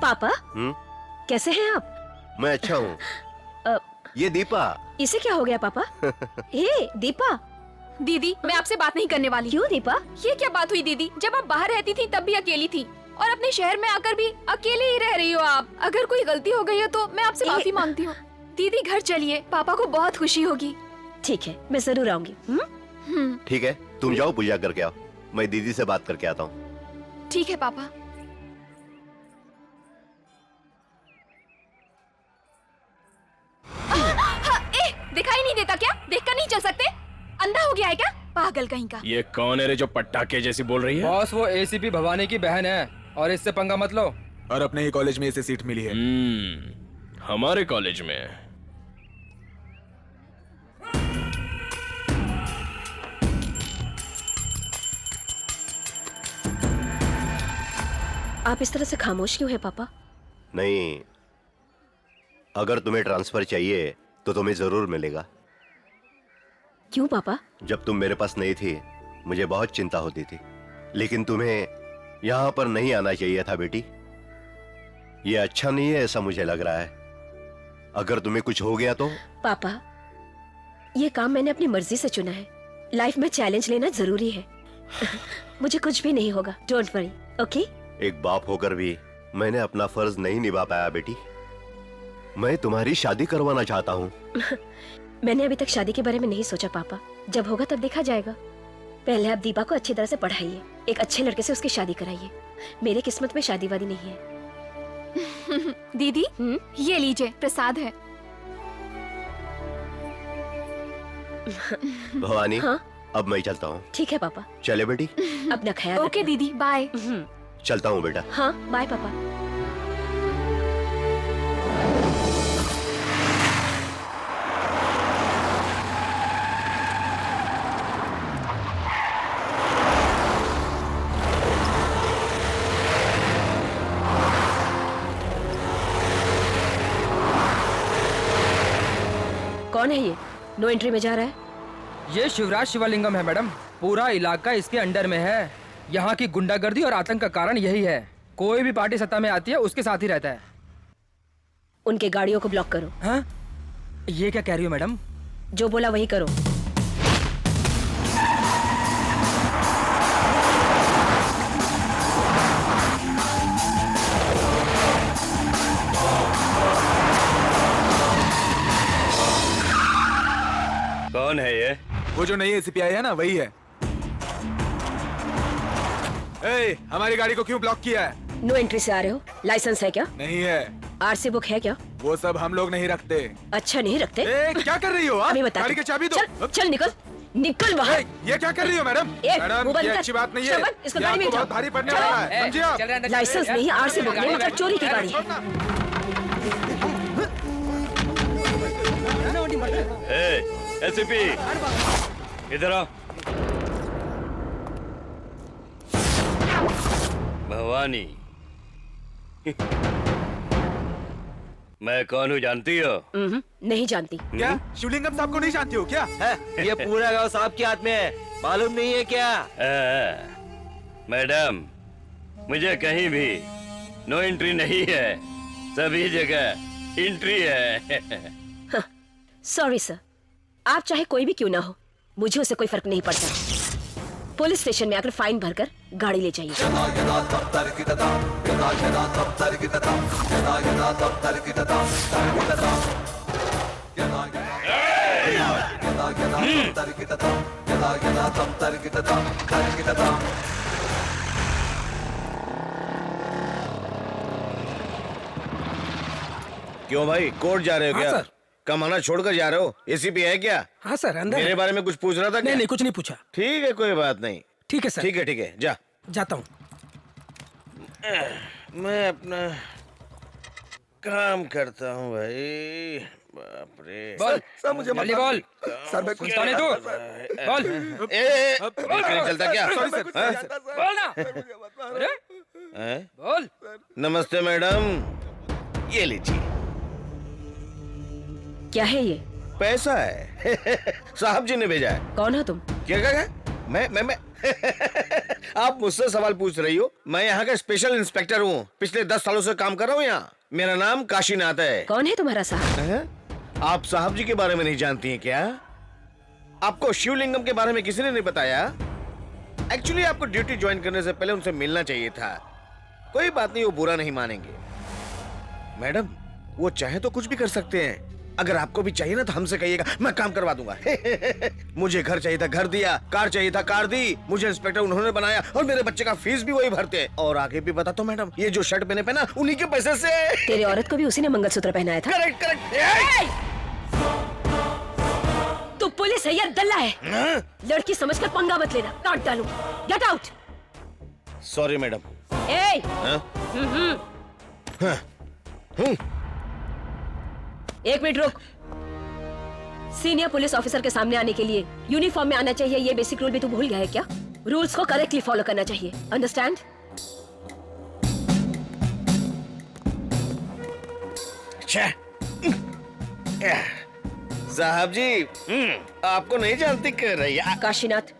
पापा कैसे हैं आप? मैं अच्छा हूँ। ये दीपा। इसे क्या हो गया पापा? हे दीपा। दीदी मैं आपसे बात नहीं करने वाली। क्यों दीपा? ये क्या बात हुई दीदी? जब आप बाहर रहती थी तब भी अकेली थी और अपने शहर में आकर भी अकेले ही रह रही हो आप। अगर कोई गलती हो गई हो तो मैं आपसे माफी मांगती हूँ। दीदी घर चलिए, पापा को बहुत खुशी होगी। ठीक है, मैं जरूर आऊंगी। ठीक है, तुम जाओ पूजा करके आओ, मैं दीदी से बात करके आता हूँ। ठीक है पापा। दिखाई नहीं देता क्या? देखकर नहीं चल सकते? अंधा हो गया है क्या? पागल कहीं का। ये कौन है रे जो पटाखे जैसी बोल रही है? बॉस वो एसीपी भवानी की बहन है और इससे पंगा मत लो। और अपने ही कॉलेज में इसे सीट मिली है। हमारे कॉलेज में। आप इस तरह से खामोश क्यों है पापा? नहीं, अगर तुम्हें ट्रांसफर चाहिए तो तुम्हें जरूर मिलेगा। क्यों पापा? जब तुम मेरे पास नहीं थी मुझे बहुत चिंता होती थी, लेकिन तुम्हें यहाँ पर नहीं आना चाहिए था बेटी। ये अच्छा नहीं है ऐसा मुझे लग रहा है। अगर तुम्हें कुछ हो गया तो? पापा ये काम मैंने अपनी मर्जी से चुना है। लाइफ में चैलेंज लेना जरूरी है। मुझे कुछ भी नहीं होगा, डोंट वरी, ओके? एक बाप होकर भी मैंने अपना फर्ज नहीं निभा पाया बेटी। मैं तुम्हारी शादी करवाना चाहता हूँ। मैंने अभी तक शादी के बारे में नहीं सोचा पापा, जब होगा तब देखा जाएगा। पहले आप दीपा को अच्छी तरह से पढ़ाइए, एक अच्छे लड़के से उसकी शादी कराइए। मेरे किस्मत में शादी वादी नहीं है। दीदी ये लीजिए, प्रसाद है। भवानी हाँ? अब मैं चलता हूँ। ठीक है पापा। चले बेटी। अपना ख्याल ओके दीदी, बाय। चलता हूँ बेटा। हाँ बाय पापा। कौन है ये? नो एंट्री में जा रहा है। ये शिवराज शिवलिंगम है मैडम, पूरा इलाका इसके अंडर में है। यहाँ की गुंडागर्दी और आतंक का कारण यही है। कोई भी पार्टी सत्ता में आती है उसके साथ ही रहता है। उनके गाड़ियों को ब्लॉक करो। हाँ? ये क्या कह रही हो मैडम? जो बोला वही करो। कौन है ये? वो जो नई एसीपी आई है ना, वही है। ए, हमारी गाड़ी को क्यों ब्लॉक किया है? नो एंट्री से आ रहे हो? लाइसेंस है क्या? नहीं है। आरसी बुक है क्या? वो सब हम लोग नहीं रखते। अच्छा नहीं रखते? क्या कर रही हो आप? अभी बता। गाड़ी की चाबी दो। चल निकल, निकल बाहर। ये क्या कर रही हो मैडम? मैडम ये अच्छी बात नहीं है। इसको ये गाड़ी में आपको बहुत बिठाओ। भारी पड़ने वाला है, समझिए आप? लाइसेंस नहीं, आरसी बुक नहीं, मतलब चोरी की गाड़ी है। एसीपी इधर आओ। भवानी मैं कौन हूँ जानती हो? नहीं जानती। क्या शिवलिंगम साहब को नहीं जानती हो क्या? ये पूरा गांव साहब के हाथ में है, मालूम नहीं है क्या? मैडम मुझे कहीं भी नो एंट्री नहीं है, सभी जगह एंट्री है। सॉरी सर, आप चाहे कोई भी क्यों ना हो, मुझे उससे कोई फर्क नहीं पड़ता। पुलिस स्टेशन में आकर फाइन भरकर गाड़ी ले जाइए। क्यों भाई, कोर्ट जा रहे हो क्या? सर। कमाना छोड़कर जा रहे हो? एसीपी है क्या? हाँ सर, अंदर मेरे बारे में कुछ पूछ रहा था क्या? नहीं कुछ नहीं पूछा। ठीक है, कोई बात नहीं। ठीक है सर। ठीक है, जा। जाता हूँ। मैं अपना काम करता हूँ भाई। बाप रे। बोल सर मुझे जल्दी बोल। सर मैं कुछ सुनता नहीं तू? बोल। नहीं चलता क्या? बोल ना। अरे बोल। नमस्ते मैडम, ये लीजिए। क्या है ये? पैसा है। साहब जी ने भेजा है। कौन हो तुम? क्या? मैं आप मुझसे सवाल पूछ रही हो? मैं यहाँ का स्पेशल इंस्पेक्टर हूँ, पिछले 10 सालों से काम कर रहा हूँ यहाँ। मेरा नाम काशीनाथ है। कौन है तुम्हारा साहब? आप साहब जी के बारे में नहीं जानती हैं क्या? आपको शिवलिंगम के बारे में किसी ने नहीं बताया? एक्चुअली आपको ड्यूटी ज्वाइन करने से पहले उनसे मिलना चाहिए था। कोई बात नहीं, वो बुरा नहीं मानेंगे। मैडम, वो चाहे तो कुछ भी कर सकते हैं। अगर आपको भी चाहिए ना तो हमसे कहिएगा, मैं काम करवा दूंगा। मुझे घर चाहिए था, घर दिया। कार चाहिए था, कार दी। मुझे इंस्पेक्टर उन्होंने बनाया और मेरे बच्चे का फीस भी वही भरते हैं। और आगे भी बता तो मैडम, ये जो शर्ट मैंने पहना उन्हीं के पैसे से। तेरी औरत को भी उसी ने मंगलसूत्र पहनाया था। Correct correct. तू पुलिस है या दल्ला है? लड़की समझकर पंगा मत लेना, काट डालूं। Get out. Sorry madam. ए! एक मिनट रुक। सीनियर पुलिस ऑफिसर के सामने आने के लिए यूनिफॉर्म में आना चाहिए, ये बेसिक रूल भी तू भूल गया है क्या? रूल्स को करेक्टली फॉलो करना चाहिए, अंडरस्टैंड? साहब जी, आपको नहीं जानती कर रही है। काशीनाथ,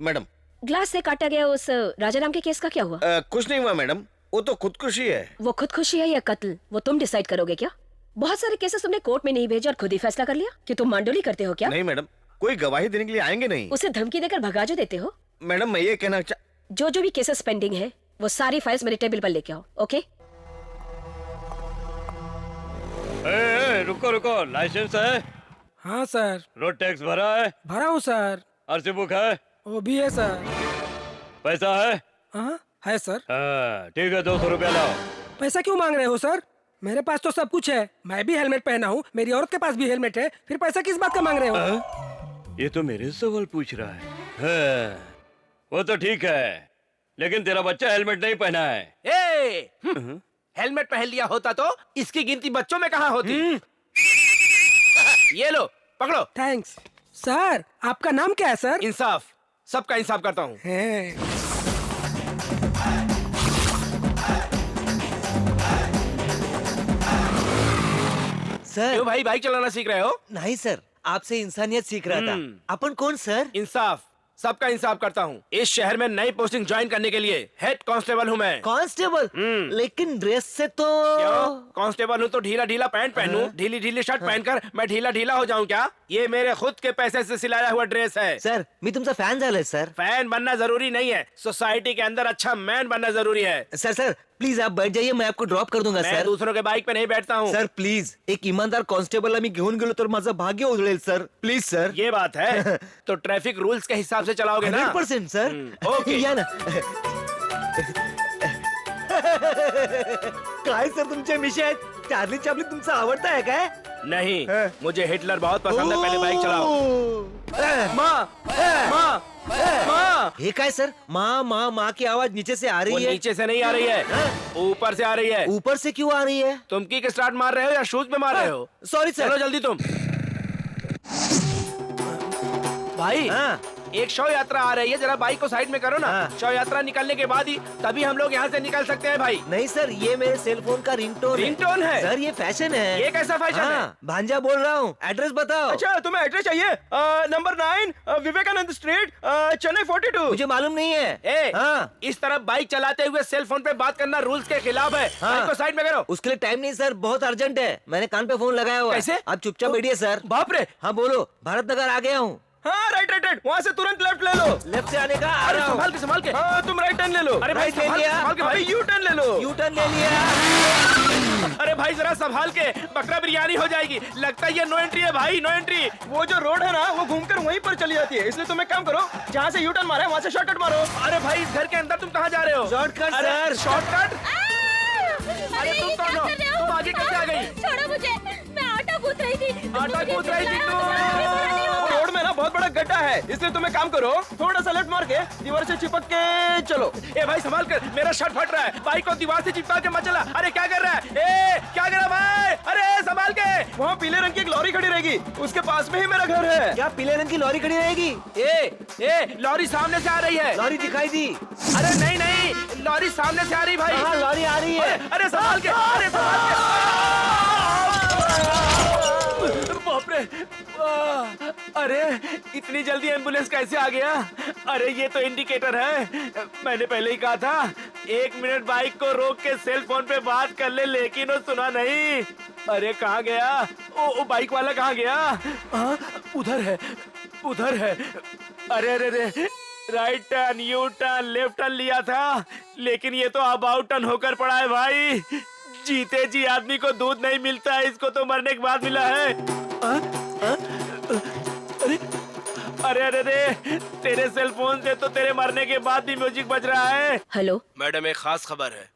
मैडम, ग्लास से काटा गया उस राजाराम के केस का क्या हुआ? कुछ नहीं हुआ मैडम, वो तो खुदकुशी है। वो खुदकुशी है या कत्ल, वो तुम डिसाइड करोगे क्या? बहुत सारे केसेस तुमने कोर्ट में नहीं भेजे और खुद ही फैसला कर लिया कि तुम मांडोली करते हो क्या? नहीं मैडम, कोई गवाही देने के लिए आएंगे नहीं। उसे धमकी देकर भगा जो देते हो? मैडम, मैं ये कहना जो भी केसेस पेंडिंग है वो सारी फाइल्स मेरे टेबल पर लेके आओ, ओके? रुको रुको, लाइसेंस है? हाँ सर। रोड टैक्स भरा है? भरा हूँ सर। आरसी बुक है? वो भी है सर। पैसा है? हाँ है सर। हाँ ठीक है, 200 रुपया लाओ। पैसा क्यों मांग रहे हो सर? मेरे पास तो सब कुछ है। मैं भी हेलमेट पहना हूँ, मेरी औरत के पास भी हेलमेट है, फिर पैसा किस बात का मांग रहे हो? ये तो मेरे सवाल पूछ रहा है। वो तो ठीक है, लेकिन तेरा बच्चा हेलमेट नहीं पहना है। हेलमेट पहन लिया होता तो इसकी गिनती बच्चों में कहाँ होती? ये लो, पकड़ो। Thanks sir. आपका नाम क्या है सर? इंसाफ, सबका इंसाफ करता हूँ। सर। क्यों भाई, बाइक चलाना सीख रहे हो? नहीं सर, आपसे इंसानियत सीख रहा था। अपन कौन सर? इंसाफ, सबका इंसाफ करता हूँ। इस शहर में नई पोस्टिंग ज्वाइन करने के लिए हेड कांस्टेबल हूँ मैं। कांस्टेबल? लेकिन ड्रेस से तो क्यों? कांस्टेबल हूँ तो ढीला ढीला पैंट पहनूं, ढीली ढीली शर्ट पहनकर मैं ढीला ढीला हो जाऊँ क्या? ये मेरे खुद के पैसे से सिलाया हुआ ड्रेस है। सर, मैं तुमचा फैन झालोय सर। फैन बनना जरूरी नहीं है, सोसाइटी के अंदर अच्छा मैन बनना जरूरी है। सर प्लीज आप बैठ जाइए, मैं आपको ड्रॉप कर दूंगा मैं सर। दूसरों के बाइक पे नहीं बैठता हूँ। सर प्लीज, एक ईमानदार कांस्टेबल मी घेऊन गेलो तर माझं भाग्य उजळेल सर। Please sir. ये बात है तो ट्रैफिक रूल्स के हिसाब से चलाओगे ना? 100% सर। ओके। या ना। काय सर तुमचे विषय आहेत? चार्ली चॅपलिन तुमचा आवडता है काय? नहीं, मुझे हिटलर बहुत पसंद है। पहले बाइक चलाओ। माँ, माँ, माँ। ये काय सर? माँ माँ माँ की आवाज नीचे से आ वो रही है। नीचे से नहीं आ रही है, ऊपर से आ रही है। ऊपर से क्यों आ रही है? तुम किक स्टार्ट मार रहे हो या शूज पे मार रहे हो? Sorry sir. चलो जल्दी तुम। भाई, एक शव यात्रा आ रही है, जरा बाइक को साइड में करो ना। शव यात्रा निकलने के बाद ही तभी हम लोग यहाँ से निकल सकते हैं भाई। नहीं सर, ये मेरे सेल फोन का रिंगटोन है सर। ये फैशन है। ये कैसा फैशन है? भांजा बोल रहा हूँ, एड्रेस बताओ। अच्छा, तुम्हें एड्रेस चाहिए? Number 9 Vivekananda Street, Chennai 42। मुझे मालूम नहीं है। इस तरफ बाइक चलाते हुए सेल फोन पे बात करना रूल्स के खिलाफ है। बाइक को साइड में करो। उसके लिए टाइम नहीं सर, बहुत अर्जेंट है। मैंने कान पे फोन लगाया हुआ है। कैसे? आप चुपचाप बैठिए सर। बाप रे। हाँ बोलो। भारत नगर आ गया हूँ। हाँ, राइट, वहाँ से तुरंत लेफ्ट ले लो। लेफ्ट से आने का आ रहा हूँ। संभाल के। हाँ, तुम राइट टर्न ले लो। अरे भाई, संभाल के भाई, यू टर्न ले लो। यू टर्न ले लिया। अरे भाई जरा संभाल के, बकरा बिरयानी हो जाएगी। लगता है ये नो एंट्री है भाई, नो एंट्री। वो जो रोड है ना, वो घूमकर वहीं पर चली जाती है, इसलिए तुम एक काम करो, जहाँ से यू टर्न मारा है वहाँ से शॉर्टकट मारो। अरे भाई, इस घर के अंदर तुम कहाँ जा रहे हो? Shortcut sir. शॉर्टकट? अरे तुम कौन हो? तुम आगे कैसे आ गई? छोड़ो मुझे, मैं आटा गूंथ रही थी। आटा गूंथ रही थी तुम? रोड में ना बहुत बड़ा गड्ढा है, इसलिए तुम एक काम करो, थोड़ा सा लेफ्ट मार के दीवार से चिपक के चलो। ए भाई संभाल कर, मेरा शर्ट फट रहा है। बाइक को दीवार से चिपका के मत चला। अरे क्या कर रहा है? ए क्या कर रहा है भाई? अरे संभाल के। वहाँ पीले रंग की एक लॉरी खड़ी रहेगी, उसके पास में ही मेरा घर है। क्या पीले रंग की लॉरी खड़ी रहेगी? ए लॉरी सामने से आ रही है। लॉरी दिखाई दी? अरे नहीं, लॉरी सामने से आ रही भाई। हाँ, लॉरी आ रही है। अरे संभाल के, अरे संभाल के। बाप रे, अरे इतनी जल्दी एम्बुलेंस कैसे आ गया? अरे ये तो इंडिकेटर है। मैंने पहले ही कहा था 1 मिनट बाइक को रोक के सेल फोन पे बात कर ले, लेकिन वो सुना नहीं। अरे कहाँ गया? ओ बाइक वाला कहाँ गया? उधर है, उधर है। अरे अरे अरे, right turn, U turn, left turn लिया था, लेकिन ये तो अबाउट टर्न होकर पड़ा है भाई। जीते जी आदमी को दूध नहीं मिलता है, इसको तो मरने के बाद मिला है। अरे अरे अरे, तेरे सेल फोन से तो तेरे मरने के बाद भी म्यूजिक बज रहा है। हेलो मैडम, एक खास खबर है।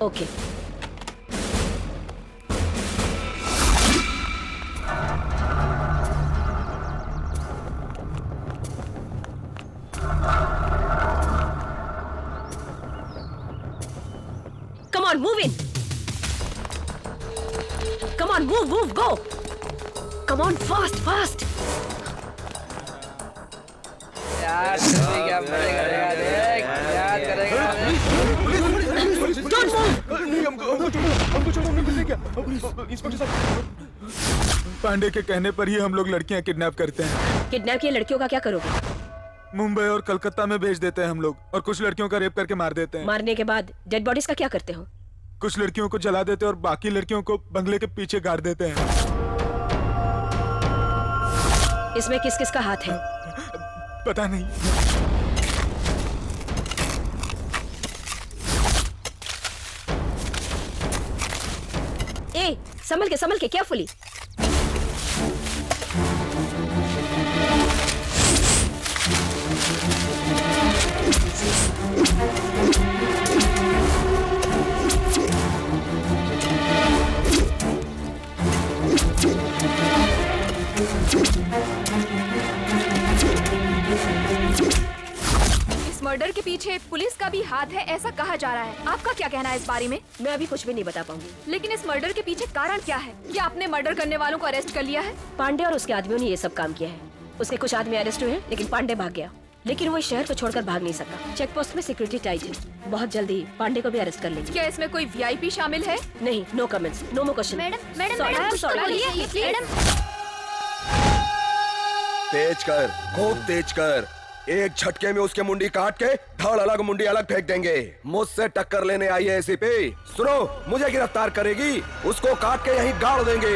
Okay Come on, move in. Come on, move, go. Come on, fast, fast. यार क्या करेगा देख, याद करेगा। Don't move. पांडे के कहने पर ही हम लोग लड़कियां किडनैप करते हैं। किडनैप किए लड़कियों का क्या करोगे? मुंबई और कलकत्ता में भेज देते हैं हम लोग, और कुछ लड़कियों का रेप करके मार देते हैं। मारने के बाद डेड बॉडीज का क्या करते हो? कुछ लड़कियों को जला देते हैं और बाकी लड़कियों को बंगले के पीछे गाड़ देते हैं। इसमें किस किस का हाथ है? पता नहीं। ए, संभल के केयरफुली। इस मर्डर के पीछे पुलिस का भी हाथ है, ऐसा कहा जा रहा है। आपका क्या कहना है इस बारे में? मैं अभी कुछ भी नहीं बता पाऊंगी। लेकिन इस मर्डर के पीछे कारण क्या है? क्या आपने मर्डर करने वालों को अरेस्ट कर लिया है? पांडे और उसके आदमियों ने ये सब काम किया है। उसके कुछ आदमी अरेस्ट हुए हैं, लेकिन पांडे भाग गया। लेकिन वो इस शहर को छोड़कर भाग नहीं सका। चेक पोस्ट में सिक्योरिटी टाइट है। बहुत जल्दी पांडे को भी अरेस्ट कर लेंगे। क्या इसमें कोई वीआईपी शामिल है? नहीं, no comments, no more question. तेज कर, खूब तेज कर। एक झटके में उसके मुंडी काट के धड़ अलग मुंडी अलग फेंक देंगे। मुझसे टक्कर लेने आई है एसीपी। सुनो, मुझे गिरफ्तार करेगी, उसको काट के यहीं गाड़ देंगे।